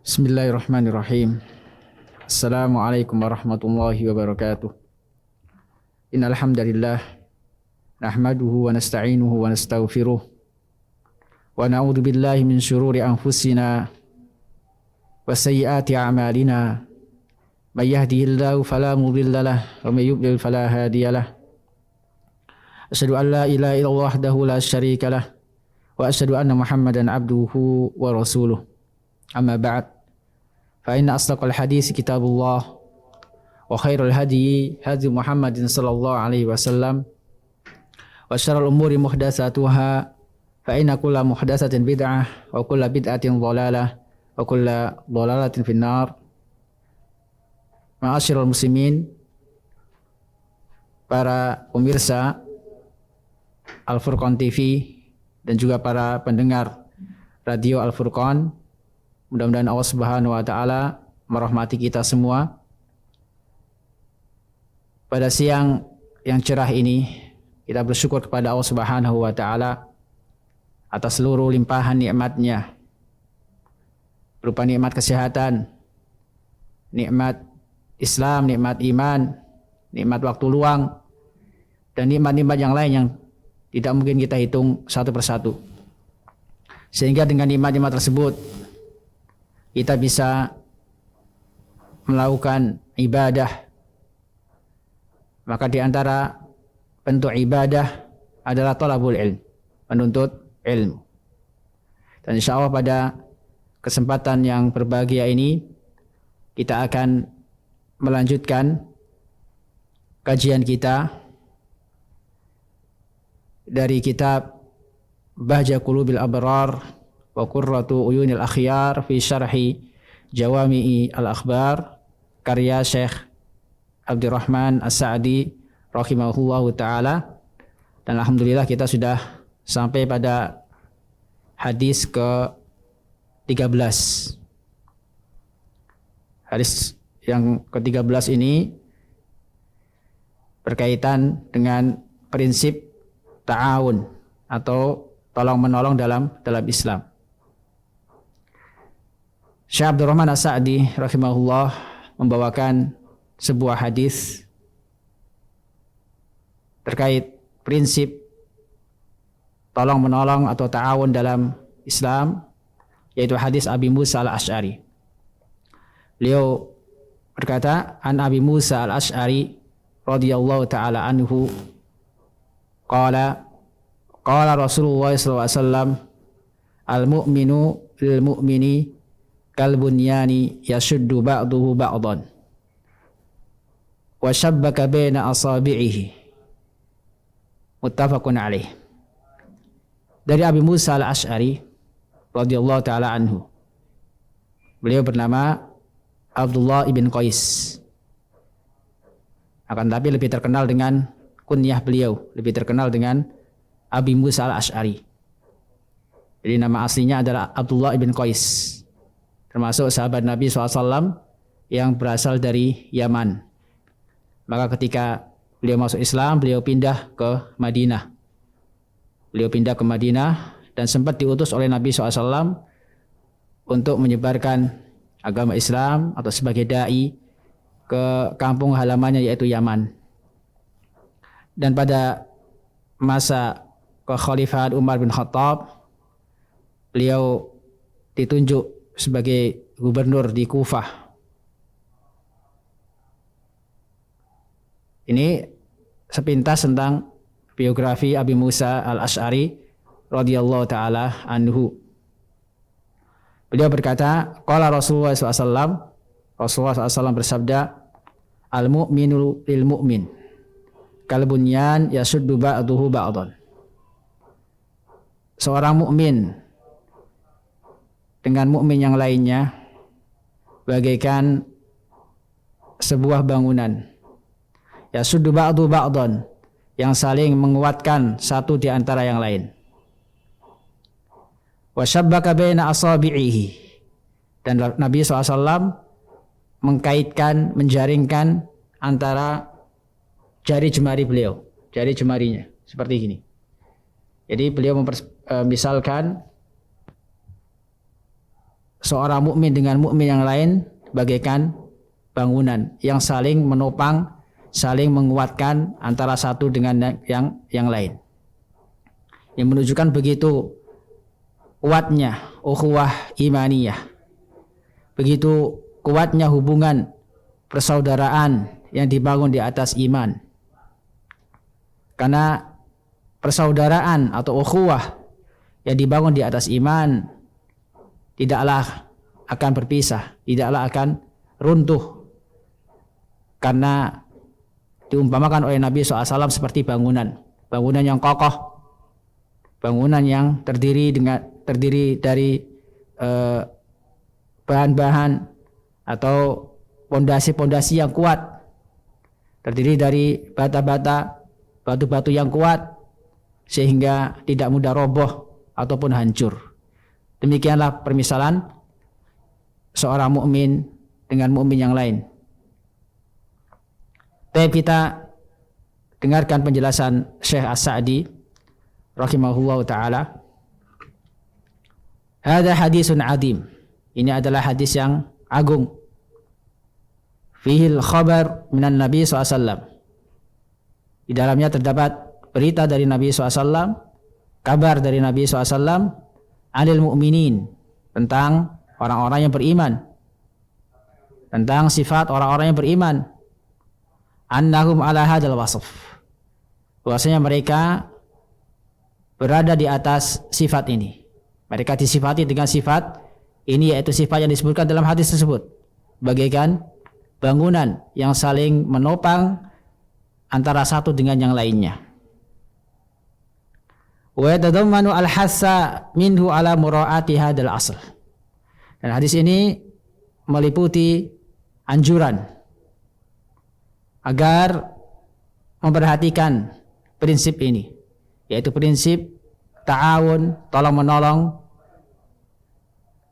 Bismillahirrahmanirrahim. Assalamualaikum warahmatullahi wabarakatuh. Innal hamdalillah nahmaduhu wa nasta'inuhu wa nastaghfiruh wa na'udzu billahi min syururi anfusina wa sayyiati a'malina. May yahdihillahu fala mudilla lahu wa may yudlil fala hadiya lahu. Asyhadu an la ilaha illallah wahdahu la syarika lahu wa asyhadu anna Muhammadan abduhu wa rasuluh. Amma ba'd. Fa inna asdaqal hadis kitabullah wa khairul hadi hadi Muhammadin sallallahu alaihi wasallam wa syarrul umuri muhdatsatuha fa inna kulla muhdatsatin bid'ah wa kulla bid'atin dhalalah wa kulla dhalalatin finnar. Ma'asyiral muslimin, para pemirsa Al-Furqan TV dan juga para pendengar Radio Al-Furqan, mudah-mudahan Allah Subhanahu wa taala merahmati kita semua. Pada siang yang cerah ini, kita bersyukur kepada Allah Subhanahu wa taala atas seluruh limpahan nikmat-Nya, berupa nikmat kesehatan, nikmat Islam, nikmat iman, nikmat waktu luang, dan nikmat-nikmat yang lain yang tidak mungkin kita hitung satu persatu. Sehingga dengan nikmat-nikmat tersebut kita bisa melakukan ibadah. Maka di antara bentuk ibadah adalah thalabul ilm, menuntut ilmu. Dan insya Allah pada kesempatan yang berbahagia ini kita akan melanjutkan kajian kita dari kitab Bahja Qulubil Abrar wa Qurratu Uyunil Akhyar fi Syarhi Jawami'i Al-Akhbar, karya Syekh Abdurrahman As-Sa'di rahimahullahu ta'ala. Dan alhamdulillah kita sudah sampai pada hadis ke-13. Hadis yang ke-13 ini berkaitan dengan prinsip ta'awun atau tolong-menolong dalam Islam. Syekh Abdurrahman As-Sa'di rahimahullah membawakan sebuah hadis terkait prinsip tolong-menolong atau ta'awun dalam Islam, yaitu hadis Abi Musa Al-Asy'ari. Beliau berkata, an Abi Musa Al-Asy'ari radhiyallahu ta'ala anhu qala Rasulullah sallallahu alaihi wasallam al-mu'minu lil mu'mini kal bunyani yashuddu ba'duhu ba'dan wa shabbaka baina asabi'ihi, muttafaqun alaih. Dari Abi Musa Al-Asy'ari radhiyallahu ta'ala anhu, beliau bernama Abdullah ibn Qais, akan tapi lebih terkenal dengan kunyah beliau, lebih terkenal dengan Abi Musa Al-Asy'ari. Jadi nama aslinya adalah Abdullah ibn Qais, termasuk sahabat Nabi SAW yang berasal dari Yaman. Maka ketika beliau masuk Islam, beliau pindah ke Madinah. Beliau pindah ke Madinah dan sempat diutus oleh Nabi SAW untuk menyebarkan agama Islam atau sebagai da'i ke kampung halamannya, yaitu Yaman. Dan pada masa kekhalifahan Umar bin Khattab, beliau ditunjuk sebagai gubernur di Kufah. Ini sepintas tentang biografi Abi Musa Al-Asy'ari radhiyallahu ta'ala anhu. Beliau berkata, qala Rasulullah SAW, Rasulullah SAW bersabda, al-mu'minu lil mu'min kal bunyan yasuddu ba'duhu ba'dan. Seorang mukmin dengan mukmin yang lainnya bagaikan sebuah bangunan, yasuddu ba'duhu ba'dan, yang saling menguatkan satu di antara yang lain. Wa syabbaka baina asabi'ihi, dan Nabi SAW mengkaitkan, menjaringkan antara jari jemari beliau, jari jemarinya seperti ini. Jadi beliau misalkan seorang mukmin dengan mukmin yang lain bagaikan bangunan yang saling menopang, saling menguatkan antara satu dengan yang lain. Yang menunjukkan begitu kuatnya ukhuwah imaniyah, begitu kuatnya hubungan persaudaraan yang dibangun di atas iman. Karena persaudaraan atau ukhuwah yang dibangun di atas iman tidaklah akan berpisah, tidaklah akan runtuh, karena diumpamakan oleh Nabi SAW seperti bangunan yang kokoh, bangunan yang terdiri dari bahan-bahan atau pondasi-pondasi yang kuat, terdiri dari batu-batu yang kuat sehingga tidak mudah roboh ataupun hancur. Demikianlah permisalan seorang mukmin dengan mukmin yang lain. Baik, kita dengarkan penjelasan Syekh As-Sa'di rahimahullahu taala. Hada hadisun adim. Ini adalah hadis yang agung. Fihil khabar minan Nabi SAW. Di dalamnya terdapat berita dari Nabi SAW, kabar dari Nabi SAW, anil mu'minin, tentang orang-orang yang beriman, tentang sifat orang-orang yang beriman, annahum ala hadal wasf, bahwasanya mereka berada di atas sifat ini, mereka disifati dengan sifat ini, yaitu sifat yang disebutkan dalam hadis tersebut, bagaikan bangunan yang saling menopang antara satu dengan yang lainnya. Wa yatadammanu al-hassa minhu ala mura'ati hadzal asl. Dan hadis ini meliputi anjuran agar memperhatikan prinsip ini, yaitu prinsip ta'awun, tolong menolong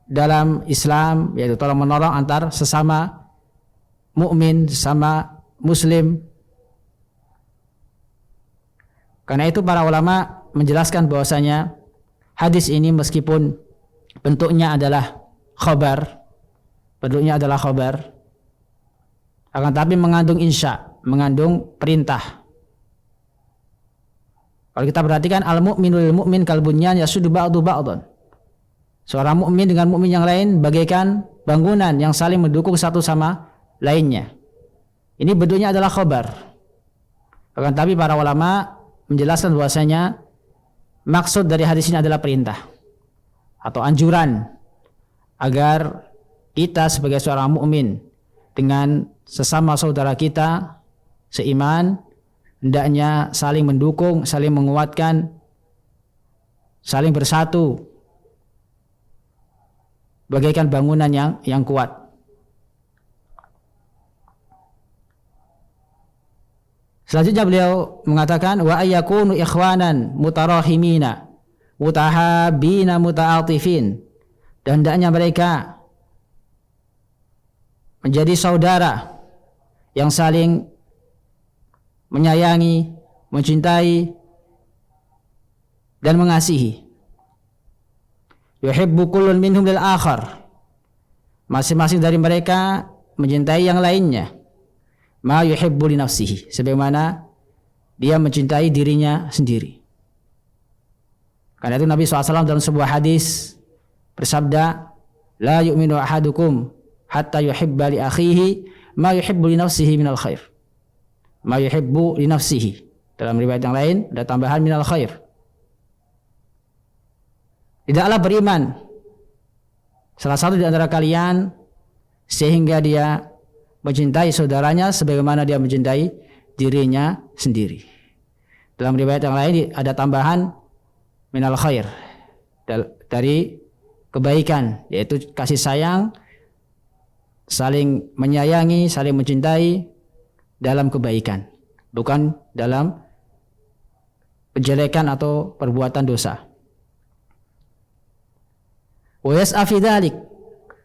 dalam Islam, yaitu tolong menolong antar sesama mukmin, sesama muslim. Karena itu para ulama menjelaskan bahwasanya hadis ini meskipun bentuknya adalah khabar, akan tapi mengandung insya, mengandung perintah. Kalau kita perhatikan, al-mu'minu lil mu'min kal bunyan yasuddu ba'du ba'dan. Seorang mukmin dengan mukmin yang lain bagaikan bangunan yang saling mendukung satu sama lainnya. Ini bentuknya adalah khabar. Akan tapi para ulama menjelaskan bahwasanya maksud dari hadis ini adalah perintah atau anjuran agar kita sebagai seorang mukmin dengan sesama saudara kita seiman hendaknya saling mendukung, saling menguatkan, saling bersatu bagaikan bangunan yang kuat. Selanjutnya beliau mengatakan wa ayyakunu ikhwanan mutarahimina mutahabina muta'atifin, dan hendaknya mereka menjadi saudara yang saling menyayangi, mencintai dan mengasihi. Yuhibbu kullun minhum lil akhar, masing-masing dari mereka mencintai yang lainnya. Ma yuhibbu li nafsihi, sebagaimana dia mencintai dirinya sendiri. Karena itu Nabi SAW dalam sebuah hadis bersabda, la yu'minu ahadukum hatta yuhibba li akhihi ma yuhibbu li nafsihi minal khair. Ma yuhibbu li nafsihi. Dalam riwayat yang lain ada tambahan minal khair. Tidaklah beriman salah satu di antara kalian sehingga dia mencintai saudaranya sebagaimana dia mencintai dirinya sendiri. Dalam riwayat yang lain ada tambahan minal khair, dari kebaikan, yaitu kasih sayang, saling menyayangi, saling mencintai dalam kebaikan, bukan dalam kejelekan atau perbuatan dosa. Wa yas'a fi dzalik,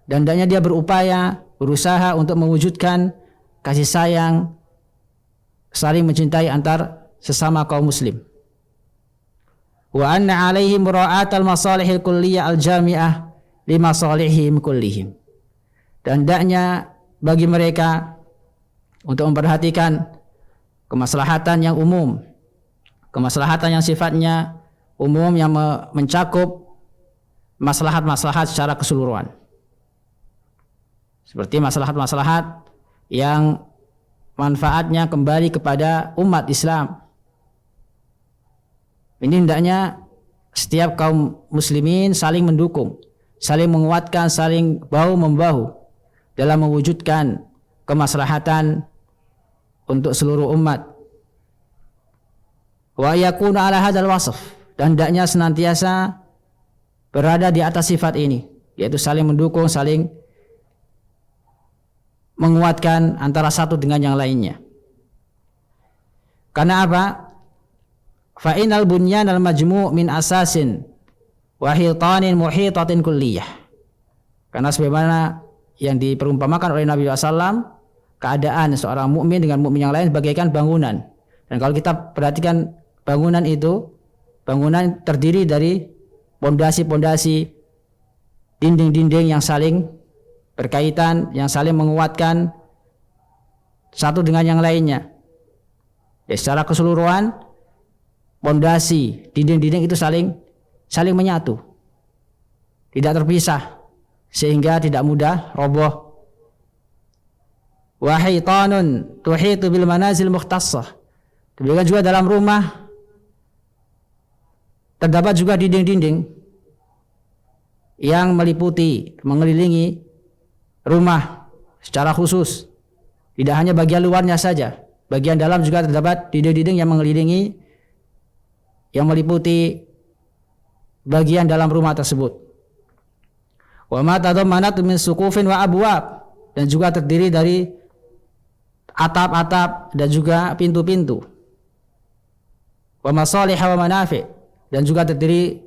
dan hendaknya dia berusaha untuk mewujudkan kasih sayang, saling mencintai antar sesama kaum muslim. Wa anna alaihi mura'atal masalihil kulliyah al-jami'ah lima salihim kullihim. Dan hendaknya bagi mereka untuk memperhatikan kemaslahatan yang umum, kemaslahatan yang sifatnya umum yang mencakup maslahat-maslahat secara keseluruhan. Seperti maslahat-maslahat yang manfaatnya kembali kepada umat Islam. Ini hendaknya setiap kaum muslimin saling mendukung, saling menguatkan, saling bahu-membahu dalam mewujudkan kemaslahatan untuk seluruh umat. Wa yakuna ala hadzal wasf, dan hendaknya senantiasa berada di atas sifat ini, yaitu saling mendukung, saling menguatkan antara satu dengan yang lainnya. Karena apa? Fa innal bunyan al majmu' min asasin wa hitanin muhitatin kulliyah. Karena sebagaimana yang diperumpamakan oleh Nabi SAW, keadaan seorang mukmin dengan mukmin yang lain bagaikan bangunan. Dan kalau kita perhatikan bangunan itu, bangunan terdiri dari pondasi-pondasi, dinding-dinding yang saling berkaitan, yang saling menguatkan satu dengan yang lainnya. Ya, secara keseluruhan pondasi, dinding-dinding itu saling menyatu, tidak terpisah, sehingga tidak mudah roboh. Wa hitanun tuhitu bil manazil mukhtassah. Demikian juga dalam rumah terdapat juga dinding-dinding yang meliputi, mengelilingi rumah secara khusus. Tidak hanya bagian luarnya saja, bagian dalam juga terdapat dinding-dinding yang mengelilingi, yang meliputi bagian dalam rumah tersebut. Wa ma tadammanat min suqufin wa abwab, dan juga terdiri dari atap-atap dan juga pintu-pintu. Wa masalih wa manafi', dan juga terdiri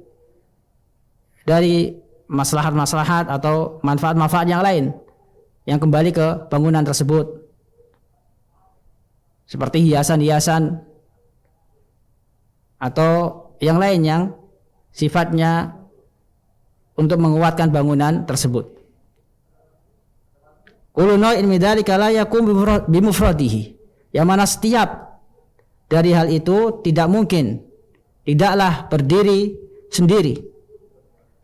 dari maslahat-maslahat atau manfaat-manfaat yang lain yang kembali ke bangunan tersebut, seperti hiasan-hiasan atau yang lain yang sifatnya untuk menguatkan bangunan tersebut. Kullu naw'in min dzalika la yakum bimufradihi, yang mana setiap dari hal itu tidak mungkin, tidaklah berdiri sendiri,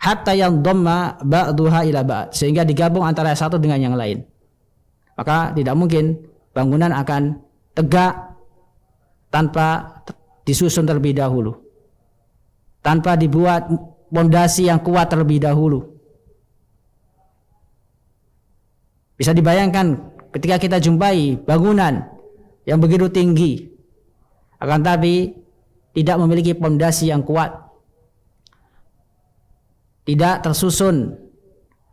hatta yang dhamma ba'duha ila ba'd, sehingga digabung antara satu dengan yang lain. Maka tidak mungkin bangunan akan tegak tanpa disusun terlebih dahulu, tanpa dibuat pondasi yang kuat terlebih dahulu. Bisa dibayangkan ketika kita jumpai bangunan yang begitu tinggi, akan tapi tidak memiliki pondasi yang kuat, tidak tersusun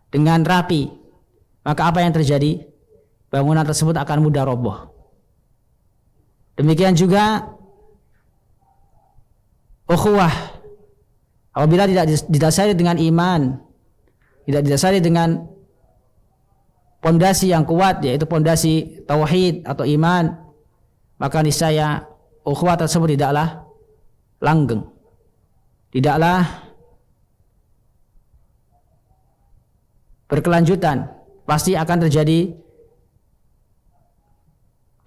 dengan rapi, maka apa yang terjadi? Bangunan tersebut akan mudah roboh. Demikian juga ukhuwah, apabila tidak didasari dengan iman, tidak didasari dengan pondasi yang kuat, yaitu pondasi tauhid atau iman, maka niscaya ukhuwah tersebut tidaklah langgeng, tidaklah berkelanjutan, pasti akan terjadi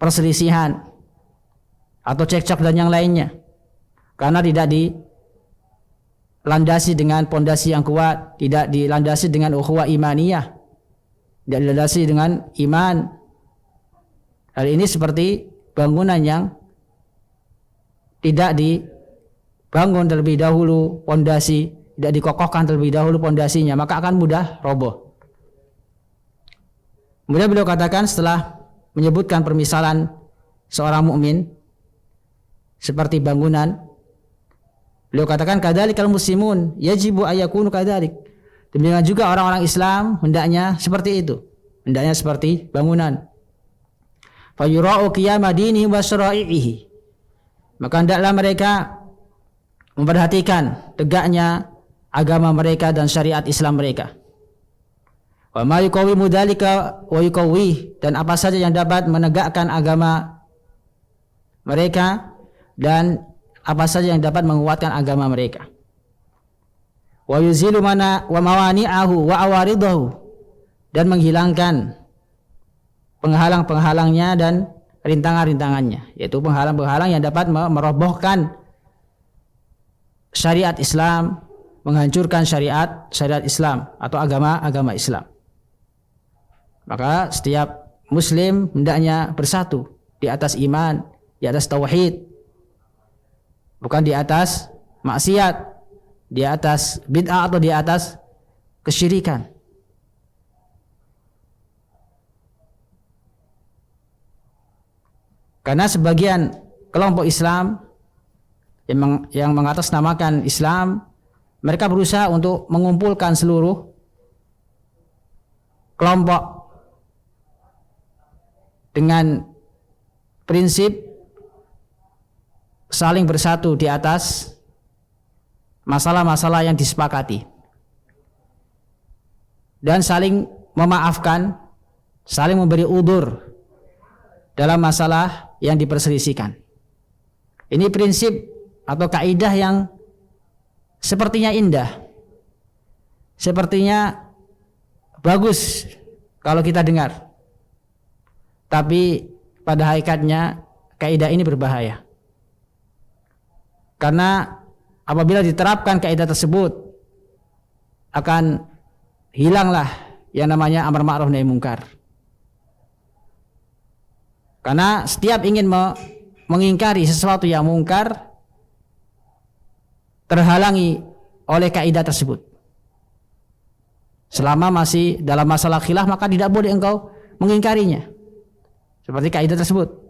perselisihan atau cekcok dan yang lainnya, karena tidak dilandasi dengan pondasi yang kuat, tidak dilandasi dengan ukhuwah imaniyah, tidak dilandasi dengan iman. Hal ini seperti bangunan yang tidak dibangun terlebih dahulu pondasi, tidak dikokohkan terlebih dahulu pondasinya, maka akan mudah roboh. Kemudian beliau katakan setelah menyebutkan permisalan seorang mukmin seperti bangunan, beliau katakan kadzalikal muslimun yajibu ayyakunu kadzalik. Demikian juga orang-orang Islam hendaknya seperti itu, hendaknya seperti bangunan. Fa yura'u qiyama dinihi wa syara'ihi, maka hendaklah mereka memperhatikan tegaknya agama mereka dan syariat Islam mereka. Wa ma yuqawwimu dzalika wa yuqawwih, dan apa saja yang dapat menegakkan agama mereka dan apa saja yang dapat menguatkan agama mereka. wa yuzilu mana wa mawani'ahu wa awaridahu, dan menghilangkan penghalang-penghalangnya dan rintangan-rintangannya, yaitu penghalang-penghalang yang dapat merobohkan syariat Islam, menghancurkan syariat Islam atau agama Islam. Maka setiap muslim hendaknya bersatu di atas iman, di atas tauhid, bukan di atas maksiat, di atas bid'ah atau di atas kesyirikan. Karena sebagian kelompok Islam yang mengatasnamakan Islam, mereka berusaha untuk mengumpulkan seluruh kelompok dengan prinsip saling bersatu di atas masalah-masalah yang disepakati dan saling memaafkan, saling memberi udzur dalam masalah yang diperselisihkan. Ini prinsip atau kaidah yang sepertinya indah, sepertinya bagus kalau kita dengar, tapi pada hakikatnya kaidah ini berbahaya. Karena apabila diterapkan kaidah tersebut, akan hilanglah yang namanya amar ma'ruf nahi munkar. Karena setiap ingin mengingkari sesuatu yang mungkar terhalangi oleh kaidah tersebut. Selama masih dalam masalah khilaf, maka tidak boleh engkau mengingkarinya. Seperti kaidah tersebut,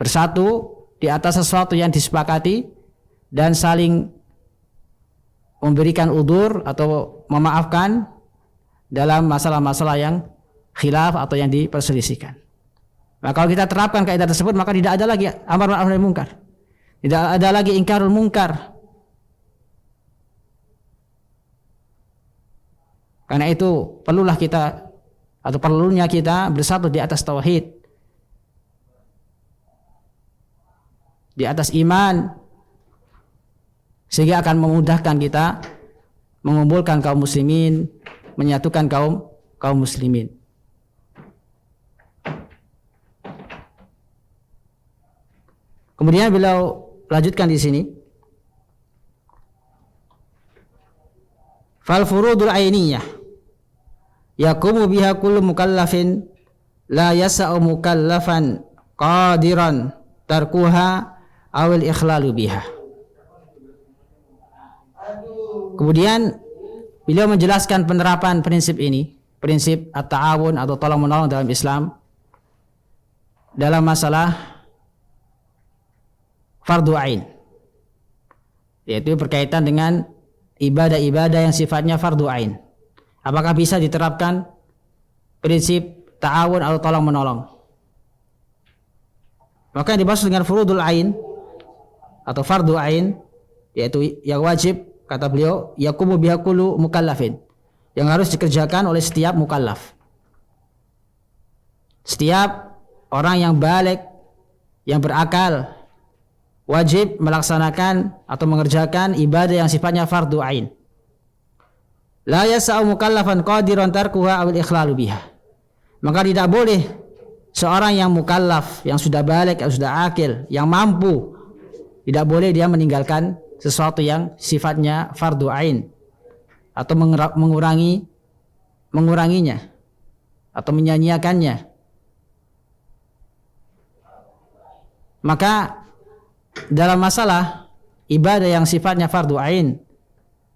bersatu di atas sesuatu yang disepakati dan saling memberikan udzur atau memaafkan dalam masalah-masalah yang khilaf atau yang diperselisihkan. Nah, kalau kita terapkan kaidah tersebut, maka tidak ada lagi amar ma'ruf nahi munkar, tidak ada lagi ingkarul munkar. Karena itu perlulah kita atau perlunya kita bersatu di atas tauhid, di atas iman, sehingga akan memudahkan kita mengumpulkan kaum muslimin, menyatukan kaum muslimin. Kemudian beliau lanjutkan di sini, fal furudul ainiyah yaqumu biha kullu mukallafin la yasa'u mukallafan qadiran tarkuha awil ikhlalu biha. Kemudian beliau menjelaskan penerapan prinsip ini, prinsip at-ta'awun atau tolong menolong dalam Islam, dalam masalah fardu ain, yaitu berkaitan dengan ibadah-ibadah yang sifatnya fardu ain. Apakah bisa diterapkan prinsip ta'awun atau tolong menolong? Maka yang dimaksud dengan furudul ain atau fardu ain, yaitu yang wajib, kata beliau, yaqumu biha kullu mukallafin, yang harus dikerjakan oleh setiap mukallaf. Setiap orang yang baligh, yang berakal, wajib melaksanakan atau mengerjakan ibadah yang sifatnya fardu ain. La yasa'u mukallafan qadiran tarkuha awil ikhlalu biha. Maka tidak boleh seorang yang mukallaf, yang sudah baligh, yang sudah akil, yang mampu, tidak boleh dia meninggalkan sesuatu yang sifatnya fardu ain atau menguranginya atau menyanyiakannya. Maka dalam masalah ibadah yang sifatnya fardu ain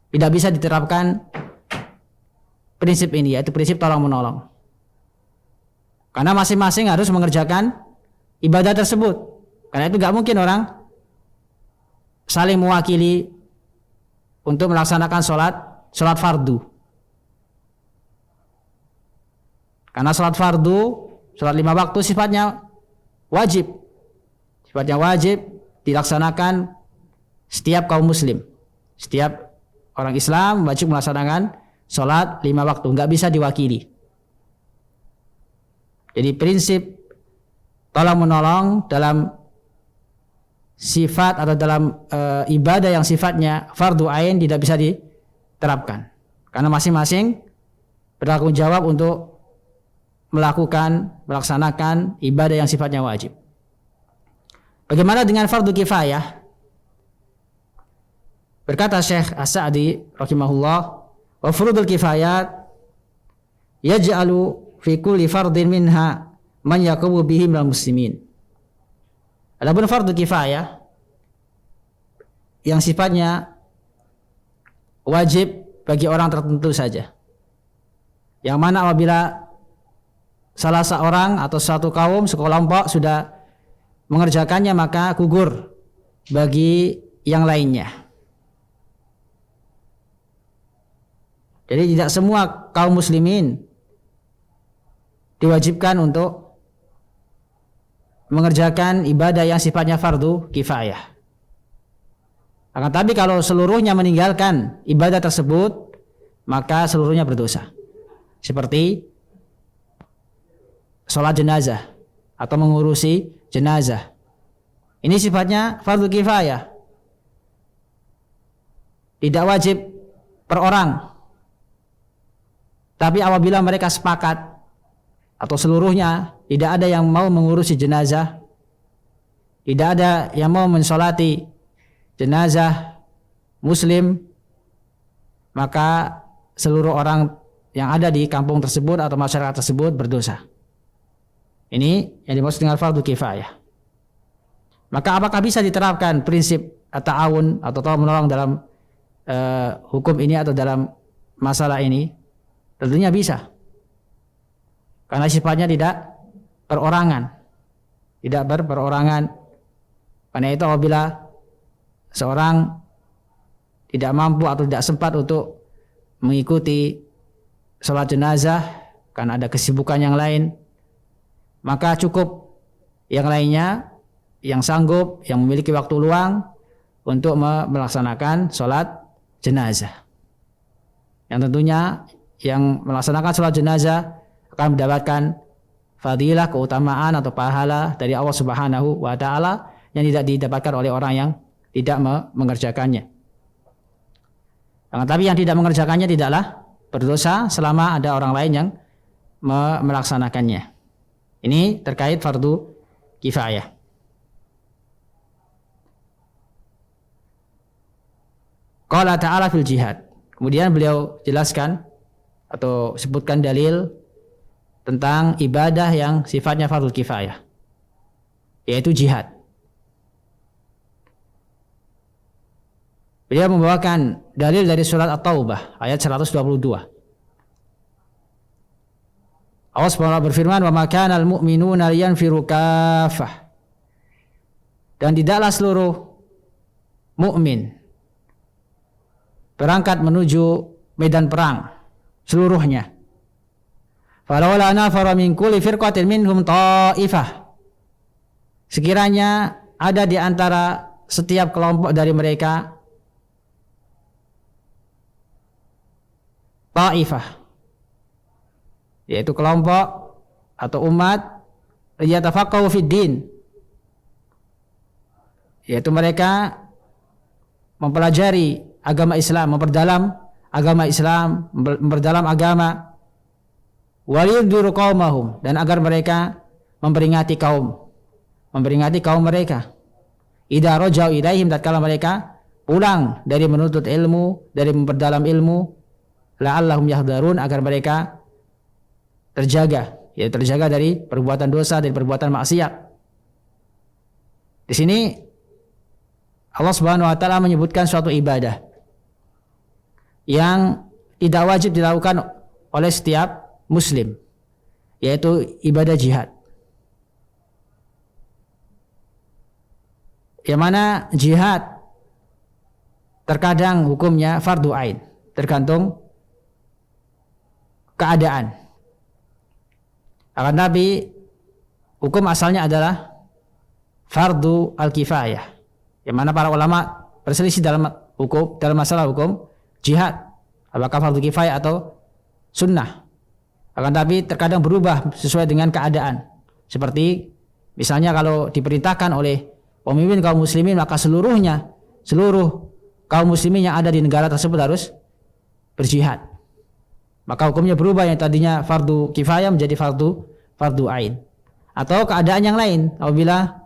tidak bisa diterapkan prinsip ini, yaitu prinsip tolong menolong. Karena masing-masing harus mengerjakan ibadah tersebut. Karena itu gak mungkin orang saling mewakili untuk melaksanakan sholat fardu. Karena sholat fardu, sholat 5 waktu sifatnya wajib dilaksanakan setiap kaum muslim. Setiap orang Islam wajib melaksanakan sholat 5 waktu, nggak bisa diwakili. Jadi prinsip tolong menolong dalam sifat atau dalam ibadah yang sifatnya fardu ain tidak bisa diterapkan. Karena masing-masing bertanggung jawab untuk melaksanakan ibadah yang sifatnya wajib. Bagaimana dengan fardu kifayah? Berkata Syekh As-Sa'di rahimahullah, wa furudul kifayat yaj'alu fi kulli fardin minha man yaqumu bihi minal muslimin. Adapun fardu kifayah yang sifatnya wajib bagi orang tertentu saja, yang mana apabila salah seorang atau satu kaum, sekelompok sudah mengerjakannya maka gugur bagi yang lainnya. Jadi tidak semua kaum muslimin diwajibkan untuk mengerjakan ibadah yang sifatnya fardu kifayah. Akan tapi kalau seluruhnya meninggalkan ibadah tersebut, maka seluruhnya berdosa. Seperti sholat jenazah atau mengurusi jenazah. Ini sifatnya fardu kifayah. Tidak wajib per orang. Tapi apabila mereka sepakat atau seluruhnya tidak ada yang mau mengurusi jenazah, tidak ada yang mau mensolati jenazah muslim, maka seluruh orang yang ada di kampung tersebut atau masyarakat tersebut berdosa. Ini yang dimaksud dengan fardu kifayah. Maka apakah bisa diterapkan prinsip at-ta'awun atau tolong menolong dalam hukum ini atau dalam masalah ini? Tentunya bisa. Karena sifatnya tidak perorangan. Tidak berperorangan. Karena itu apabila seorang tidak mampu atau tidak sempat untuk mengikuti sholat jenazah karena ada kesibukan yang lain, maka cukup yang lainnya yang sanggup, yang memiliki waktu luang untuk melaksanakan sholat jenazah. Yang tentunya yang melaksanakan sholat jenazah akan mendapatkan fadilah, keutamaan atau pahala dari Allah Subhanahu wa Ta'ala yang tidak didapatkan oleh orang yang tidak mengerjakannya. Tapi yang tidak mengerjakannya tidaklah berdosa selama ada orang lain yang melaksanakannya. Ini terkait fardu kifayah. Qala ta'ala fil jihad. Kemudian beliau jelaskan atau sebutkan dalil tentang ibadah yang sifatnya fardu kifayah, yaitu jihad. Beliau membawakan dalil dari surat At-Taubah ayat 122. Allah SWT berfirman, wa ma kana al-mu'minuna liyanfiru kaffah. Dan tidaklah seluruh mukmin berangkat menuju medan perang seluruhnya. Falawla nafara min kulli firqatin minhum ta'ifah. Sekiranya ada di antara setiap kelompok dari mereka ta'ifah, yaitu kelompok atau umat yatafaqahu fid din, yaitu mereka mempelajari agama Islam, memperdalam agama Islam, memperdalam agama, waliyundiru qaumahum, dan agar mereka memperingati kaum mereka, idza rajau ilaihim, tatkala mereka pulang dari menuntut ilmu, dari memperdalam ilmu, la'allahum yahdharun, agar mereka terjaga, ya terjaga dari perbuatan dosa, dari perbuatan maksiat. Di sini Allah Subhanahu wa taala menyebutkan suatu ibadah yang tidak wajib dilakukan oleh setiap muslim, yaitu ibadah jihad. Yang mana jihad terkadang hukumnya fardu ain, tergantung keadaan. Akan tapi hukum asalnya adalah fardu al-kifayah, yang mana para ulama berselisih dalam masalah hukum jihad, apakah fardu kifayah atau sunnah. Akan tapi terkadang berubah sesuai dengan keadaan. Seperti misalnya kalau diperintahkan oleh pemimpin kaum muslimin, maka seluruh kaum muslimin yang ada di negara tersebut harus berjihad. Maka hukumnya berubah, yang tadinya fardu kifayah menjadi fardu ain. Atau keadaan yang lain, apabila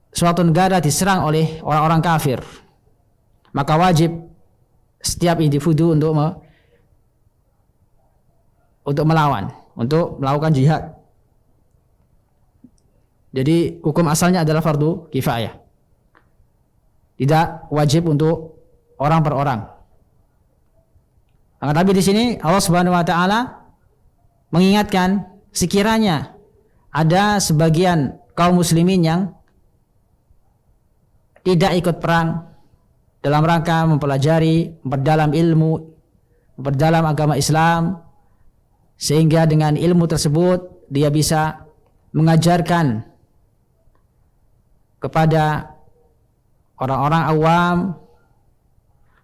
suatu negara diserang oleh orang-orang kafir, maka wajib setiap individu untuk melawan, untuk melakukan jihad. Jadi hukum asalnya adalah fardu kifayah, tidak wajib untuk orang per orang. Nah, tapi di sini Allah Subhanahu wa taala mengingatkan, sekiranya ada sebagian kaum muslimin yang tidak ikut perang dalam rangka mempelajari, memperdalam ilmu, memperdalam agama Islam, sehingga dengan ilmu tersebut dia bisa mengajarkan kepada orang-orang awam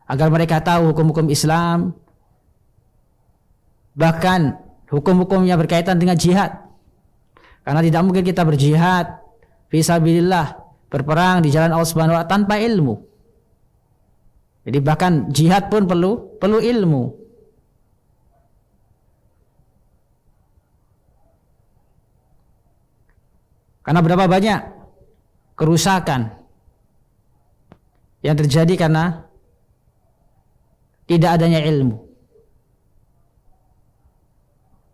agar mereka tahu hukum-hukum Islam, bahkan hukum-hukumnya berkaitan dengan jihad. Karena tidak mungkin kita berjihad fisabilillah, berperang di jalan Allah Subhanahu wa taala tanpa ilmu. Jadi bahkan jihad pun perlu ilmu. Karena berapa banyak kerusakan yang terjadi karena tidak adanya ilmu.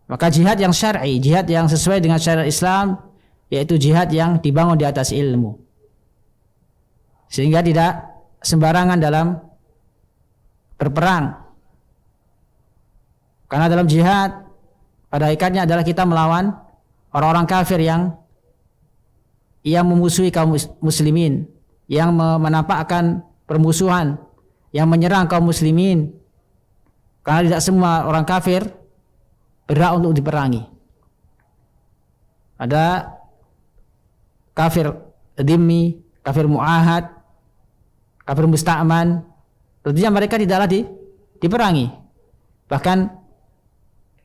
Maka jihad yang syar'i, jihad yang sesuai dengan syariat Islam, yaitu jihad yang dibangun di atas ilmu, sehingga tidak sembarangan dalam berperang. Karena dalam jihad pada hakikatnya adalah kita melawan orang-orang kafir yang memusuhi kaum muslimin, yang menampakkan permusuhan, yang menyerang kaum muslimin. Karena tidak semua orang kafir berhak untuk diperangi. Ada kafir dhimmi, kafir muahad, kafir musta'man, tentunya mereka tidaklah diperangi. Bahkan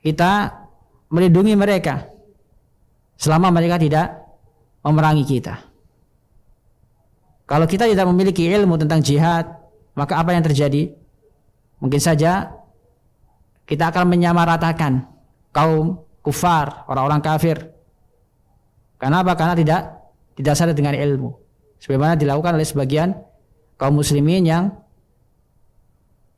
kita melindungi mereka selama mereka tidak memerangi kita. Kalau kita tidak memiliki ilmu tentang jihad, maka apa yang terjadi? Mungkin saja kita akan menyamaratakan kaum kufar, orang-orang kafir. Kenapa? Karena tidak didasari dengan ilmu, sebagaimana dilakukan oleh sebagian kaum muslimin yang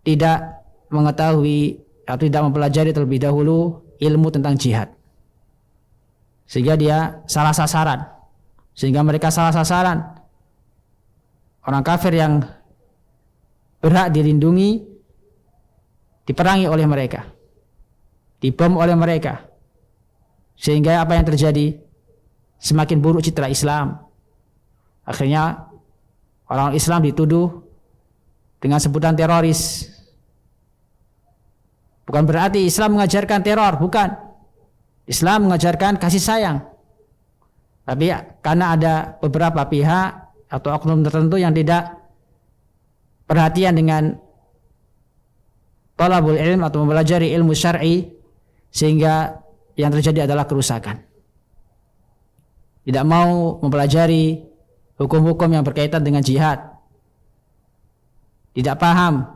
tidak mengetahui atau tidak mempelajari terlebih dahulu ilmu tentang jihad, sehingga dia salah sasaran. Sehingga mereka salah sasaran. Orang kafir yang berhak dilindungi diperangi oleh mereka, dibom oleh mereka, sehingga apa yang terjadi? Semakin buruk citra Islam. Akhirnya orang Islam dituduh dengan sebutan teroris. Bukan berarti Islam mengajarkan teror, bukan. Islam mengajarkan kasih sayang. Tapi karena ada beberapa pihak atau oknum tertentu yang tidak perhatian dengan talabul ilm atau mempelajari ilmu syar'i, sehingga yang terjadi adalah kerusakan. Tidak mau mempelajari hukum-hukum yang berkaitan dengan jihad. Tidak paham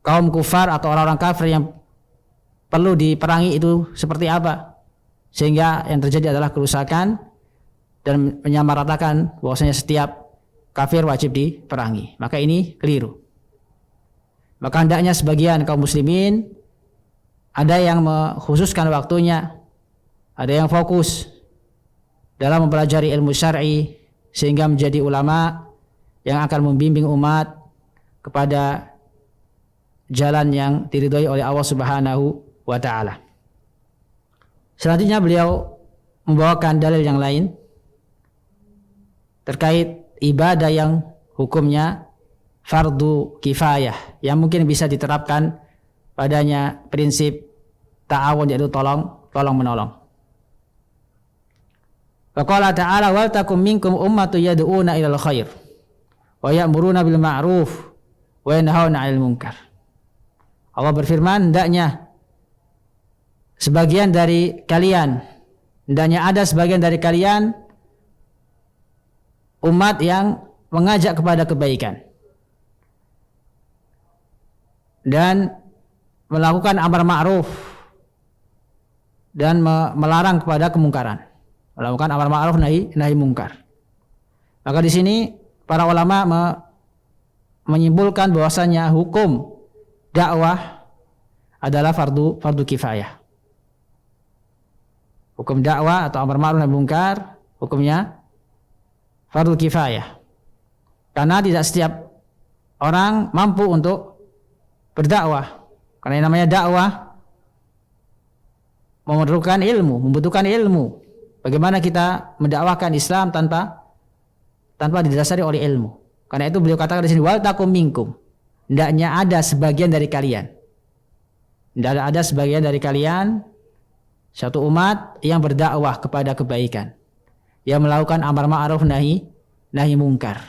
kaum kufar atau orang-orang kafir yang perlu diperangi itu seperti apa, sehingga yang terjadi adalah kerusakan dan menyamaratakan bahwasanya setiap kafir wajib diperangi. Maka ini keliru. Maka hendaknya sebagian kaum muslimin ada yang mengkhususkan waktunya, ada yang fokus dalam mempelajari ilmu syar'i sehingga menjadi ulama yang akan membimbing umat kepada jalan yang diridhoi oleh Allah Subhanahu wa taala. Selanjutnya beliau membawakan dalil yang lain terkait ibadah yang hukumnya fardu kifayah, yang mungkin bisa diterapkan padanya prinsip ta'awun, yaitu tolong menolong. Qala ta'ala wal takum minkum ummatun yad'una ilal khair wa ya'muruna bil ma'ruf wa yanhauna 'anil munkar. Allah berfirman, hendaknya ada sebagian dari kalian umat yang mengajak kepada kebaikan dan melakukan amar ma'ruf dan melarang kepada kemungkaran. Melakukan amar ma'ruf nahi mungkar. Maka di sini para ulama menyimpulkan bahwasanya hukum dakwah adalah fardu kifayah. Hukum dakwah atau amar ma'ruf nahi mungkar hukumnya fardu kifayah. Karena tidak setiap orang mampu untuk berdakwah. Karena yang namanya dakwah memerlukan ilmu, membutuhkan ilmu. Bagaimana kita mendakwahkan Islam tanpa didasari oleh ilmu. Karena itu beliau katakan di sini wal takum minkum. Hendaknya ada sebagian dari kalian. Hendaknya ada sebagian dari kalian satu umat yang berdakwah kepada kebaikan. Yang melakukan amar ma'ruf nahi mungkar.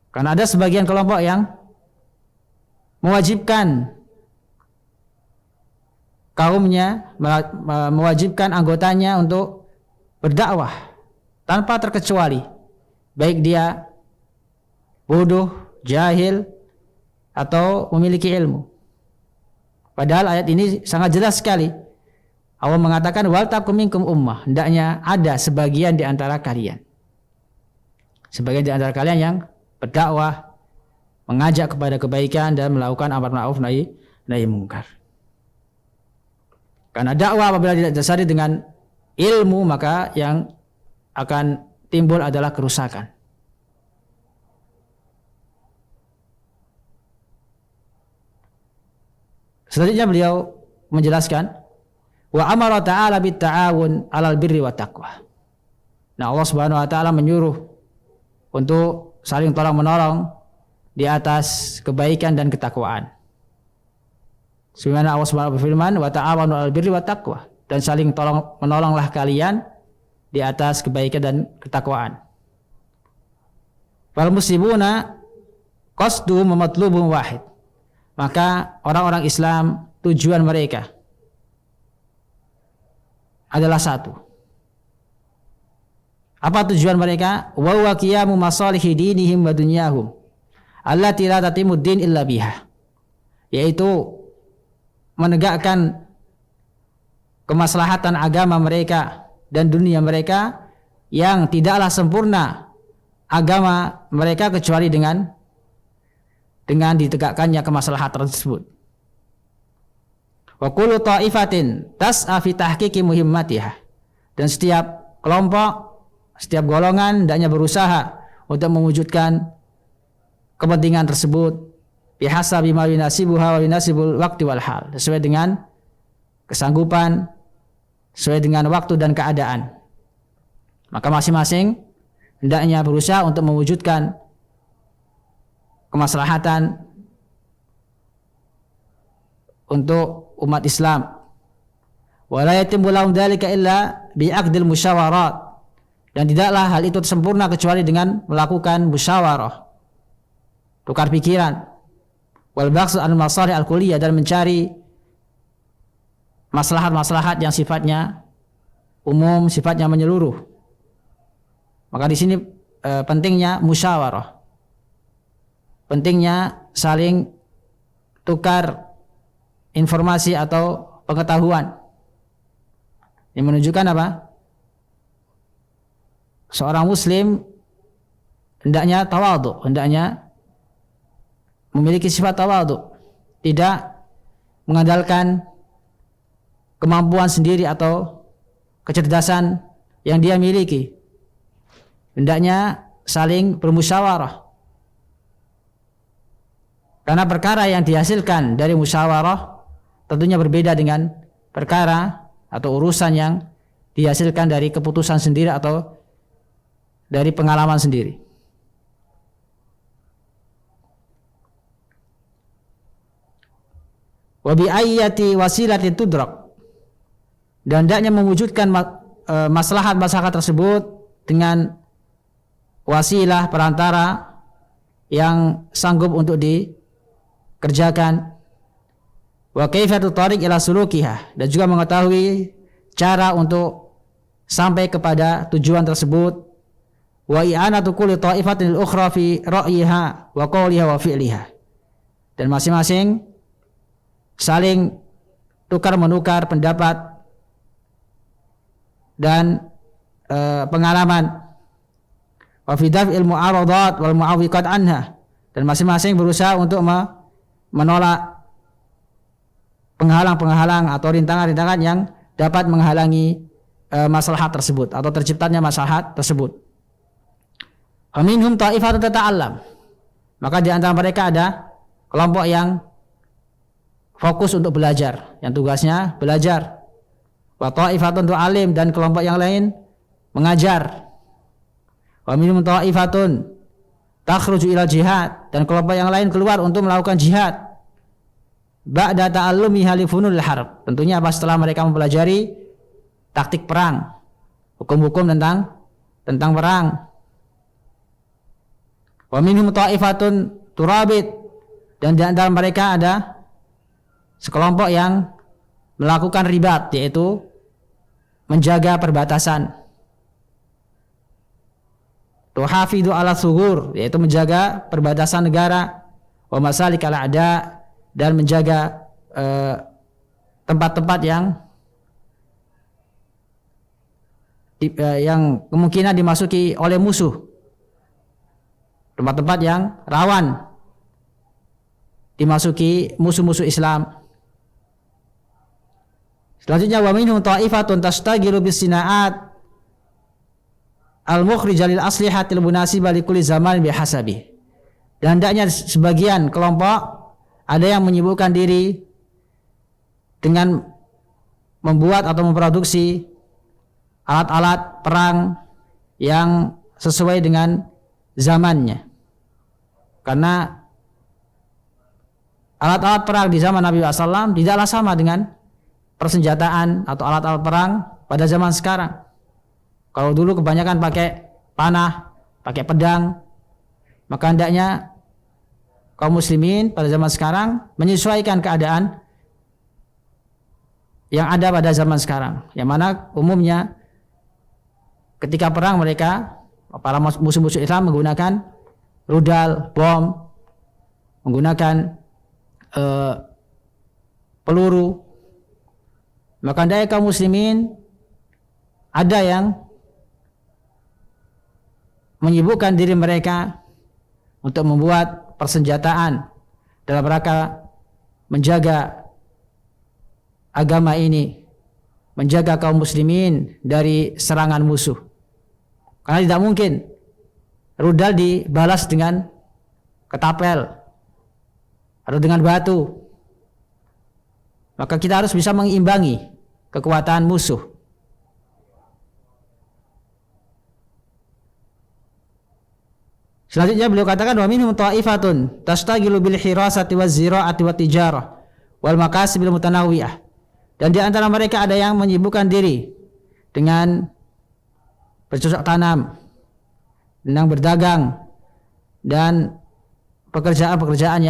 Karena ada sebagian kelompok yang mewajibkan kaumnya, mewajibkan anggotanya untuk berdakwah tanpa terkecuali, baik dia bodoh, jahil atau memiliki ilmu. Padahal ayat ini sangat jelas sekali. Allah mengatakan wal takum minkum ummah, hendaknya ada sebagian di antara kalian. Sebagian di antara kalian yang berdakwah, mengajak kepada kebaikan dan melakukan amar ma'ruf nahi mungkar. Karena dakwah apabila tidak didasari dengan ilmu, maka yang akan timbul adalah kerusakan. Selanjutnya beliau menjelaskan wa amara ta'ala bit ta'awun 'alal birri wat taqwa. Nah, Allah Subhanahu wa taala menyuruh untuk saling tolong-menolong di atas kebaikan dan ketakwaan. Sebagaimana Allah Subhanahu berfirman, "Wa ta'awanu 'alal birri wat taqwa," dan saling menolonglah kalian di atas kebaikan dan ketakwaan. Wal muslimuna qasduhum wa matlubun wahid. Maka orang-orang Islam tujuan mereka adalah satu. Apa tujuan mereka? Wa huwa qiyamu masalihi dinihim wa dunyahum allati la tatimud din illa biha. Yaitu menegakkan kemaslahatan agama mereka dan dunia mereka yang tidaklah sempurna agama mereka kecuali dengan ditegakkannya kemaslahatan tersebut. Wa kullu ta'ifatin tas'a fi tahqiqi muhimmatiha. Dan setiap kelompok, setiap golongan hendaknya berusaha untuk mewujudkan kepentingan tersebut bihasabi ma yunasibuha wa yunasibul waqti wal hal, sesuai dengan kesanggupan, sesuai dengan waktu dan keadaan. Maka masing-masing hendaknya berusaha untuk mewujudkan kemaslahatan untuk umat Islam. Wa la yatimmu lahum dzalika illa bi'aqdil musyawarat. Dan tidaklah hal itu sempurna kecuali dengan melakukan musyawarah, tukar pikiran, wal baqsu an masalih al kulliyah, dan mencari maslahat-maslahat yang sifatnya umum, sifatnya menyeluruh. Maka di sini pentingnya musyawarah, pentingnya saling tukar informasi atau pengetahuan. Ini menunjukkan apa? Seorang muslim hendaknya tawadhu, hendaknya memiliki sifat tawadhu, tidak mengandalkan kemampuan sendiri atau kecerdasan yang dia miliki. Hendaknya saling bermusyawarah. Karena perkara yang dihasilkan dari musyawarah tentunya berbeda dengan perkara atau urusan yang dihasilkan dari keputusan sendiri atau dari pengalaman sendiri. Wa bi ayyati wasilatin tudrak, dan hendaknya mewujudkan maslahat-maslahat tersebut dengan wasilah, perantara yang sanggup untuk dikerjakan. Wa kaifatu tariq ila sulukiha, dan juga mengetahui cara untuk sampai kepada tujuan tersebut. Wa i'anatu kulli ta'ifatin al-ukhra fi ra'yiha wa qawliha wa fi'liha. Dan masing-masing saling tukar menukar pendapat dan pengalaman. Wa fi daf'il mu'aradat wal mu'awwiqat anha. Dan masing-masing berusaha untuk menolak penghalang-penghalang atau rintangan-rintangan yang dapat menghalangi maslahat tersebut atau terciptanya maslahat tersebut. Faminhum ta'ifatun tata'allam. Maka di antara mereka ada kelompok yang fokus untuk belajar, yang tugasnya belajar. Wa ta'ifatun tu'alim, dan kelompok yang lain mengajar. Wa minhum ta'ifatun takhruju ila jihad, dan kelompok yang lain keluar untuk melakukan jihad. Ba'da ta'allumi halifunul harb. Tentunya setelah mereka mempelajari taktik perang, hukum-hukum tentang perang. Wa minhum ta'ifatun turabit, dan di antara mereka ada sekelompok yang melakukan ribat, yaitu menjaga perbatasan. Tuhafidu ala sugur, yaitu menjaga perbatasan negara. Wa masalik ala ada, dan menjaga tempat-tempat yang kemungkinan dimasuki oleh musuh, tempat-tempat yang rawan dimasuki musuh-musuh Islam. Selanjutnya, wa minhum ta'ifatun tastagilu bisina'at al-mukhrija lil aslihatil munasibah li kulli zaman bihasabi. Dan hendaknya sebagian kelompok ada yang menyibukkan diri dengan membuat atau memproduksi alat-alat perang yang sesuai dengan zamannya. Karena alat-alat perang di zaman Nabi SAW tidaklah sama dengan persenjataan atau alat-alat perang pada zaman sekarang. Kalau dulu kebanyakan pakai panah, pakai pedang, maka hendaknya kaum muslimin pada zaman sekarang menyesuaikan keadaan yang ada pada zaman sekarang, yang mana umumnya ketika perang mereka, para musuh-musuh Islam menggunakan rudal, bom, menggunakan peluru. Maka hendaknya kaum muslimin ada yang menyibukkan diri mereka untuk membuat persenjataan dalam rangka menjaga agama ini, menjaga kaum muslimin dari serangan musuh. Karena tidak mungkin rudal dibalas dengan ketapel atau dengan batu. Maka kita harus bisa mengimbangi kekuatan musuh. Selanjutnya beliau katakan, wa minhum ta'ifatun tastagilu bil hirasati waz zira'ati wat tijarah wal makasibil mutanawwi'ah. Dan di antara mereka ada yang menyibukkan diri dengan bercocok tanam, dengan berdagang, dan pekerjaan-pekerjaan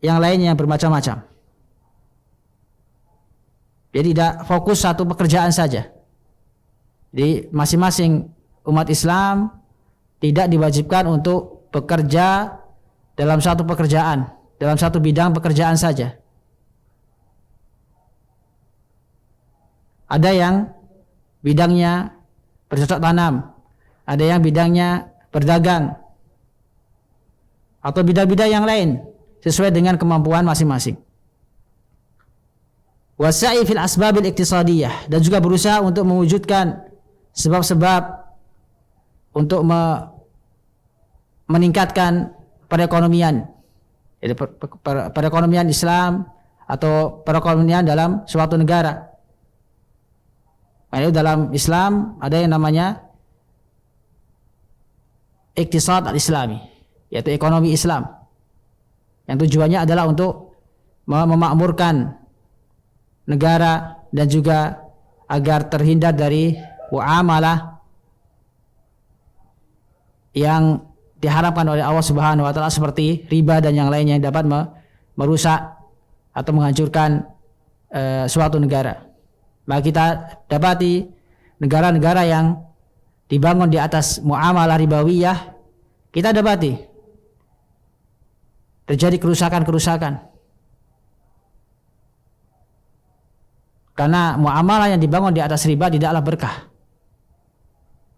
yang lainnya yang bermacam-macam. Jadi tidak fokus satu pekerjaan saja. Jadi masing-masing umat Islam tidak diwajibkan untuk bekerja dalam satu pekerjaan, dalam satu bidang pekerjaan saja. Ada yang bidangnya bercocok tanam, ada yang bidangnya berdagang, atau bidang-bidang yang lain sesuai dengan kemampuan masing-masing. Wasa'i fil asbabil iktisadiyah, dan juga berusaha untuk mewujudkan sebab-sebab untuk meningkatkan perekonomian, jadi perekonomian Islam atau perekonomian dalam suatu negara. Nah, dalam Islam ada yang namanya iktisad al-islami, yaitu ekonomi Islam, yang tujuannya adalah untuk memakmurkan negara dan juga agar terhindar dari muamalah yang diharapkan oleh Allah Subhanahu wa taala seperti riba dan yang lainnya yang dapat merusak atau menghancurkan suatu negara. Maka kita dapati negara-negara yang dibangun di atas muamalah ribawiyah, kita dapati terjadi kerusakan-kerusakan. Karena muamalah yang dibangun di atas riba tidaklah berkah.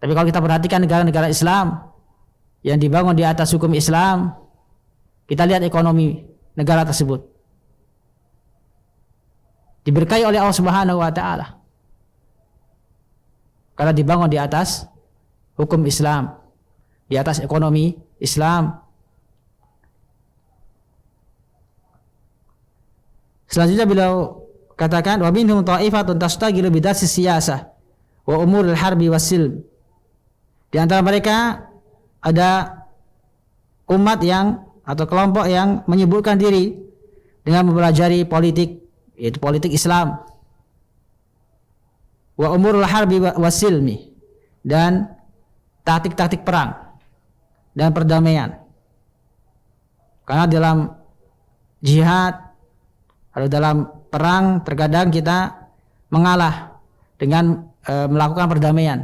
Tapi kalau kita perhatikan negara-negara Islam yang dibangun di atas hukum Islam, kita lihat ekonomi negara tersebut diberkahi oleh Allah Subhanahu wa taala. Karena dibangun di atas hukum Islam, di atas ekonomi Islam. Selanjutnya beliau katakan, wa minhum ta'ifatun tastagilu bidarsis siyasah wa umuril harbi wasilm. Di antara mereka ada umat yang atau kelompok yang menyibukkan diri dengan mempelajari politik, yaitu politik Islam, wa umurul harbi wasilmi, dan taktik-taktik perang dan perdamaian. Karena dalam jihad atau dalam perang terkadang kita mengalah dengan melakukan perdamaian.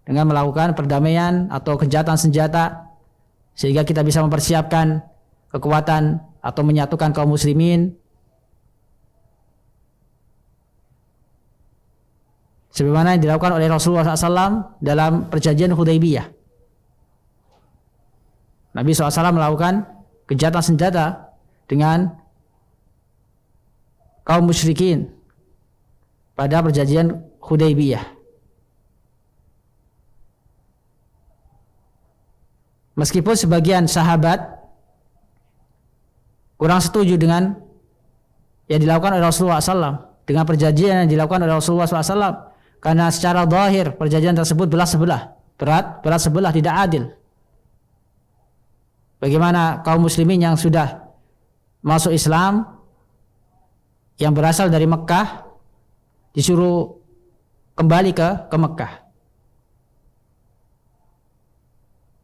Dengan melakukan perdamaian atau gencatan senjata, sehingga kita bisa mempersiapkan kekuatan atau menyatukan kaum muslimin. Sebagaimana yang dilakukan oleh Rasulullah SAW dalam perjanjian Hudaybiyah. Nabi SAW melakukan gencatan senjata dengan kaum musyrikin pada perjanjian Hudaybiyah. Meskipun sebagian sahabat kurang setuju dengan yang dilakukan oleh Rasulullah SAW, dengan perjanjian yang dilakukan oleh Rasulullah SAW, karena secara zahir perjanjian tersebut belah sebelah, berat sebelah, tidak adil. Bagaimana kaum muslimin yang sudah masuk Islam, yang berasal dari Mekah, disuruh kembali ke Mekah.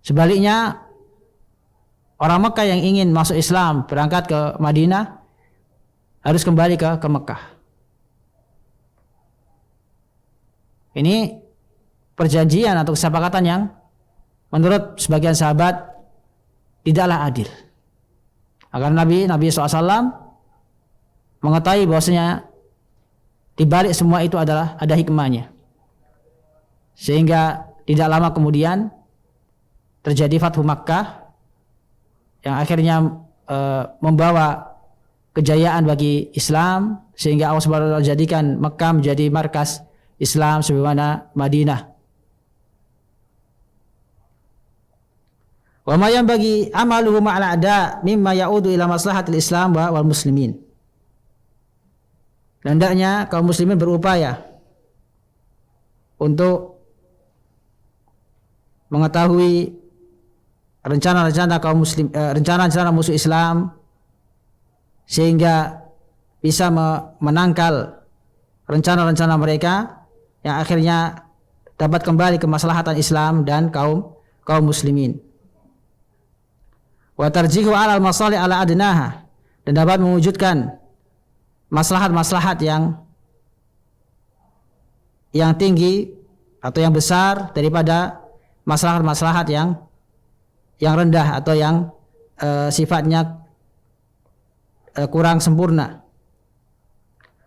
Sebaliknya, orang Mekah yang ingin masuk Islam berangkat ke Madinah harus kembali ke Mekah. Ini perjanjian atau kesepakatan yang menurut sebagian sahabat tidaklah adil. Agar Nabi SAW mengetahui bahwasanya di balik semua itu ada hikmahnya. Sehingga tidak lama kemudian terjadi Fathu Makkah yang akhirnya membawa kejayaan bagi Islam, sehingga Allah Subhanahu wa taala jadikan Makkah menjadi markas Islam sebagaimana Madinah. Wa ma yanbaghi amaluhu ma'al a'da mimma ya'udu ila maslahatil Islam wal muslimin. Hendaknya kaum muslimin berupaya untuk mengetahui rencana-rencana kaum muslim, rencana-rencana musuh Islam, sehingga bisa menangkal rencana-rencana mereka yang akhirnya dapat kembali ke kemaslahatan Islam dan kaum muslimin. Wa tarjihu 'alal masalih 'ala adnaha, dan dapat mewujudkan maslahat-maslahat yang tinggi atau yang besar daripada maslahat-maslahat yang rendah atau yang sifatnya kurang sempurna.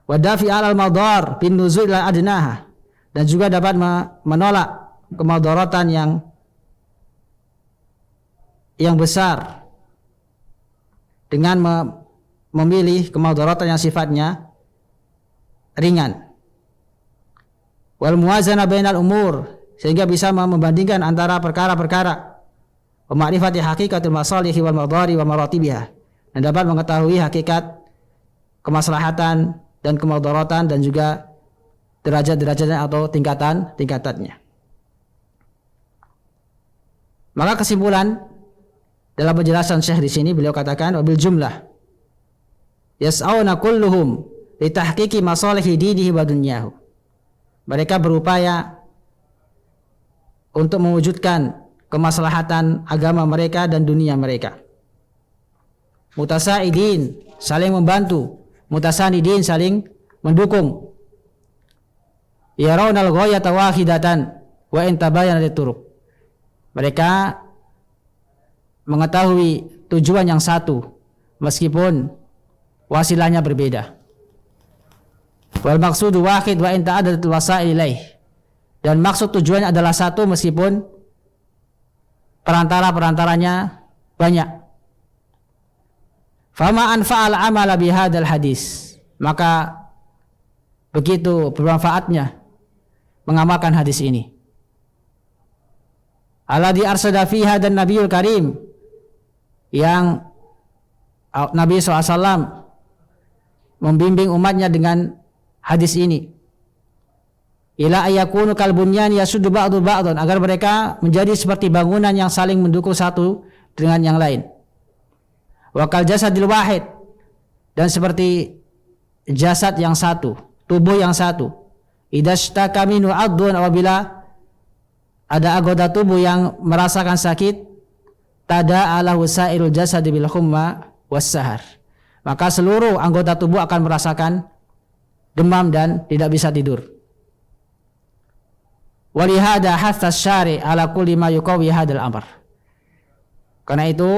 Wa dafi 'alal madar bin nuzul ila adnaha, dan juga dapat menolak kemadaratan yang besar dengan memilih kemadaratan yang sifatnya ringan. Wal muwazana bainal umur, sehingga bisa membandingkan antara perkara-perkara. Wa ma'rifati haqiqatil masalihi wal madari wa maratibiha, dan dapat mengetahui hakikat kemaslahatan dan kemadaratan dan juga derajat-derajatnya atau tingkatannya. Maka kesimpulan dalam penjelasan Syekh di sini, beliau katakan wabil jumlah yas'auna kulluhum li tahqiqi masalihi dinihi wa dunyahu. Mereka berupaya untuk mewujudkan kemaslahatan agama mereka dan dunia mereka. Mutasaidin, saling membantu. Mutasanidin, saling mendukung. Yarawnal ghayata wahidatan wa in tabayyanat turuq. Mereka mengetahui tujuan yang satu meskipun wasilahnya berbeda. Wal maqsudu wahid wa in ta'addadat wasail ilaih. Dan maksud tujuannya adalah satu meskipun perantara-perantaranya banyak. Fama anfa'al amala bihadzal hadis. Maka begitu bermanfaatnya mengamalkan hadis ini. Alladzi arsada fiha dan Nabiyul Karim, yang Nabi SAW membimbing umatnya dengan hadis ini. Ila ayakunu kalbunyan yasuddu ba'du ba'dun, agar mereka menjadi seperti bangunan yang saling mendukung satu dengan yang lain. Wa kal jasadil wahid, dan seperti jasad yang satu, tubuh yang satu. Idashtaka minhu 'adun, apabila ada anggota tubuh yang merasakan sakit, tada'ala wasairul jasad bil humma was sahar, maka seluruh anggota tubuh akan merasakan demam dan tidak bisa tidur. Walihada hatha syari ala kulli ma yuqawi hadal amr. Karena itu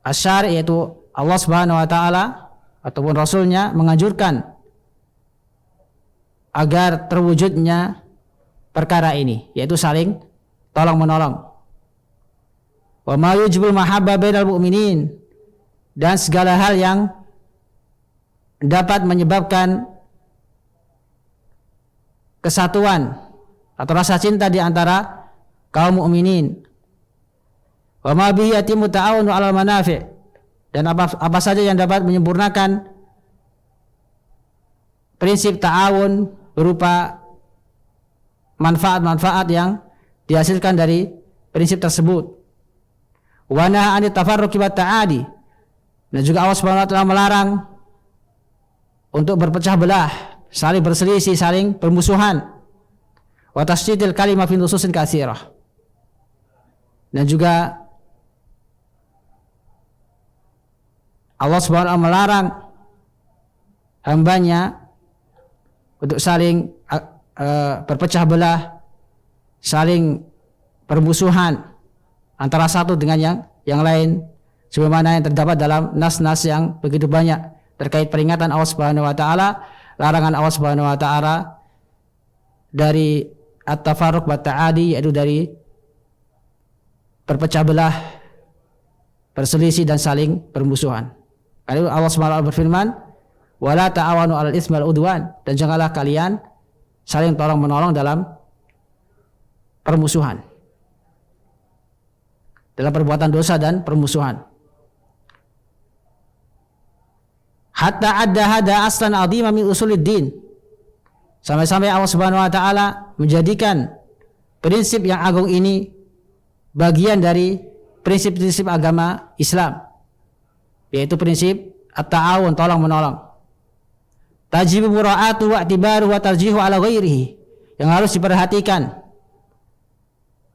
asyari, yaitu Allah Subhanahu wa taala ataupun rasulnya, menganjurkan agar terwujudnya perkara ini, yaitu saling tolong menolong. Wa ma yujibul mahabba bainal mu'minin, dan segala hal yang dapat menyebabkan kesatuan atau rasa cinta di antara kaum mukminin. Wa ma bihi yatimu ta'awunu 'alal manafi', dan apa saja yang dapat menyempurnakan prinsip ta'awun berupa manfaat-manfaat yang dihasilkan dari prinsip tersebut. Wa nahaa 'anit tafarruqi wat ta'adi, dan juga Allah Subhanahu wa taala melarang untuk berpecah belah, saling berselisih, saling bermusuhan. Wa tasydidil kalimah fi nususin katsirah, dan juga Allah Subhanahu wa taala melarang hambanya untuk saling berpecah belah, saling bermusuhan antara satu dengan yang lain, sebagaimana yang terdapat dalam nas-nas yang begitu banyak terkait peringatan Allah Subhanahu wa taala, larangan Allah Subhanahu wa taala dari at-tafarruq wa ta'adi, yaitu dari berpecah belah, berselisih dan saling bermusuhan. Karena Allah Subhanahu wa taala berfirman, wala ta'awanu 'alal itsmi wal 'udwan, dan janganlah kalian saling tolong menolong dalam permusuhan, dalam perbuatan dosa dan permusuhan. Hatta adda hada aslan 'azima min usuluddin, sampai-sampai Allah Subhanahu wa taala menjadikan prinsip yang agung ini bagian dari prinsip-prinsip agama Islam, yaitu prinsip at-ta'awun, tolong menolong. Tajibu mura'atu wa i'tibaru wa tarjihu ala ghairihi, yang harus diperhatikan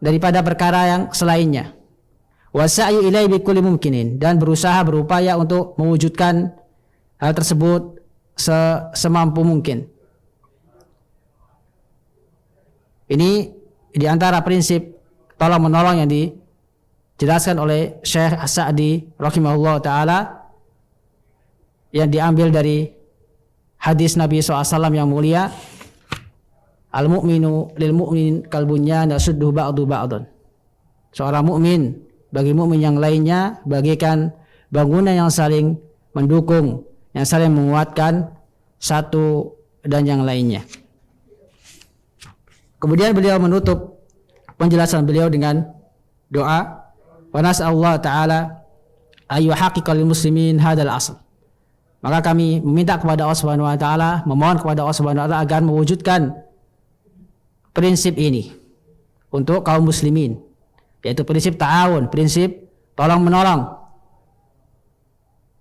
daripada perkara yang selainnya. Wa sa'yu ilaihi bikulli mumkinin, dan berusaha, berupaya untuk mewujudkan hal tersebut semampu mungkin. Ini di antara prinsip tolong menolong yang dijelaskan oleh Syekh As-Sa'di rahimahullah ta'ala, yang diambil dari hadis Nabi SAW yang mulia, al-mu'minu lil mu'min kalbunyan yasuddu ba'du ba'dun. Seorang mukmin bagi mukmin yang lainnya bagaikan bangunan yang saling mendukung, yang saling menguatkan satu dan yang lainnya. Kemudian beliau menutup penjelasan beliau dengan doa, wa nas'allahu ta'ala ayu haqiqal muslimin hadal asl. Maka kami meminta kepada Allah Subhanahu wa taala, memohon kepada Allah Subhanahu wa taala agar mewujudkan prinsip ini untuk kaum muslimin, yaitu prinsip ta'awun, prinsip tolong menolong.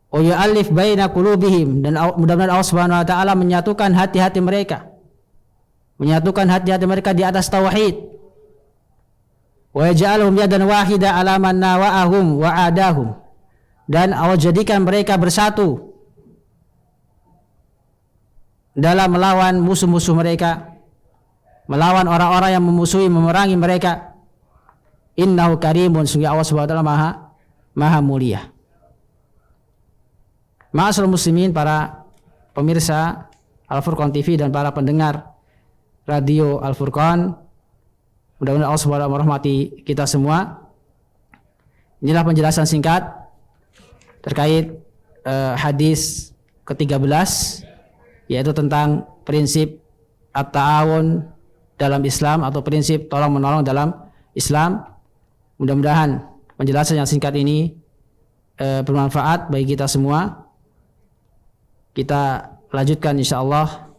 Wa yu'allif baina qulubihim, dan mudah-mudahan Allah Subhanahu wa taala menyatukan hati-hati mereka, menyatukan hati-hati mereka di atas tauhid. Wa yaj'aluhum yadan wahida ala man nawa'ahum wa adahum, dan Allah jadikan mereka bersatu dalam melawan musuh-musuh mereka, melawan orang-orang yang memusuhi, memerangi mereka. Innahu karimun, sungguh Allah Subhanahu wa taala maha mulia. Ma'asyiral muslimin, para pemirsa Al-Furqan TV dan para pendengar radio Al-Furqan, mudah-mudahan Allah Subhanahu wa taala merahmati kita semua. Inilah penjelasan singkat terkait hadis ke-13, yaitu tentang prinsip at-ta'awun dalam Islam atau prinsip tolong-menolong dalam Islam. Mudah-mudahan penjelasan yang singkat ini bermanfaat bagi kita semua. Kita lanjutkan insyaallah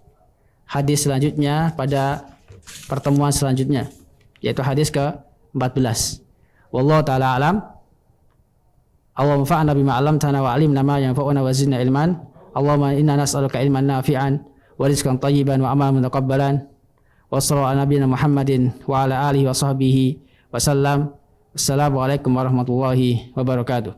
hadis selanjutnya pada pertemuan selanjutnya, yaitu hadis ke-14. Wallahu taala alam. Allahumma fa'na bima 'allamtana wa 'allimna ma yanfa'una wa zidna ilman. Allahumma inna nas'aluka ilman nafi'an wa rizqan thayyiban wa amalan mutaqabbalan. Wa sallallahu ala nabiyyina Muhammadin wa ala alihi wa sahbihi wa sallam. Assalamualaikum warahmatullahi wabarakatuh.